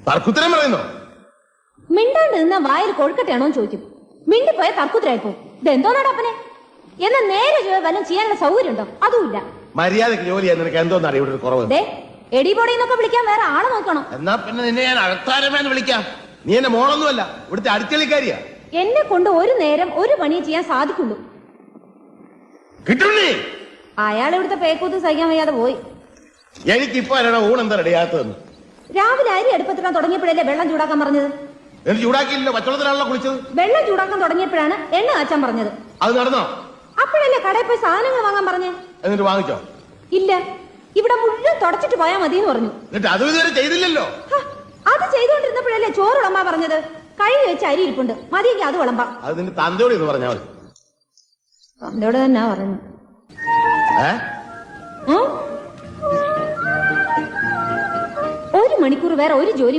തർക്കുത്തരം പറയുന്നോ? മിണ്ടാണ്ട് നിന്ന വായിൽ കൊഴുക്കട്ടെയാണോ ചോദിക്കും. മിണ്ടിപ്പോയ തർക്കുത്തരായിപ്പോ. ഇതെന്തോന്നാടാ അപ്പനെ? എന്നാ നേരെ വല്ലതും ചെയ്യാനുള്ള സൗകര്യം ഉണ്ടോ? അതുമില്ല. മര്യാദക്ക് ജോലി ചെയ്യാൻ നിനക്ക് എന്തോന്നാണ് ഇവിടെ ഒരു കുറവ്? എടിപൊടിന്നൊക്കെ വിളിക്കാൻ വേറെ ആളെ നോക്കണം. എന്നാ പിന്നെ നിന്നെ ഞാൻ അകത്താരമേന്ന് വിളിക്കാം. നീ എന്റെ മോളൊന്നുമല്ല, ഇവിടുത്തെ അടുക്കളിക്കാരിയാ. എന്നെ കൊണ്ട് ഒരു നേരം ഒരു പണി ചെയ്യാൻ സാധിക്കുള്ളൂ. കിട്ടുണ്ണി അയാൾ ഇവിടുത്തെ പേക്കൂത്ത് സഹിക്കാൻ വയ്യാതെ പോയി. എനിക്കിപ്പോ എന്നോട് ഊണെന്താ റെഡിയാത്തതെന്ന്. രാവിലെ അരി അടുപ്പത്തിടാൻ തുടങ്ങിയപ്പോഴല്ലേ വെള്ളം ചൂടാക്കാൻ പറഞ്ഞത്? എനിക്ക് ചൂടാക്കിയില്ലല്ലോ, പച്ചവെള്ളത്തിലാണല്ലോ കുളിച്ചത്. വെള്ളം ചൂടാക്കാൻ തുടങ്ങിയപ്പോഴാണ് എണ്ണ കാച്ചാൻ പറഞ്ഞത്. അത് നടന്നോ? അപ്പോഴല്ലേ കടയിൽ പോയി സാധനങ്ങൾ വാങ്ങാൻ പറഞ്ഞേ. എന്നിട്ട് വാങ്ങിച്ചോ? ഇല്ല, ഇവിടെ മുഴുവൻ തുടച്ചിട്ട് പോയാൽ മതി എന്ന് പറഞ്ഞു. എന്നിട്ട് അത് ഇതുവരെ ചെയ്തില്ലല്ലോ. അത് ചെയ്തുകൊണ്ടിരുന്നപ്പോഴല്ലേ ചോറ് വിളമ്പാ പറഞ്ഞത്. കഴുകി വെച്ച് അരി ഇരിപ്പുണ്ട്, മതിയെങ്കിൽ അത് വിളമ്പാം. അത് നിന്റെ തന്തയോട് എന്ന് പറഞ്ഞാൽ മതി. തന്തയോട് തന്നെ പറഞ്ഞു. ഒരു മണിക്കൂർ വേറെ ഒരു ജോലി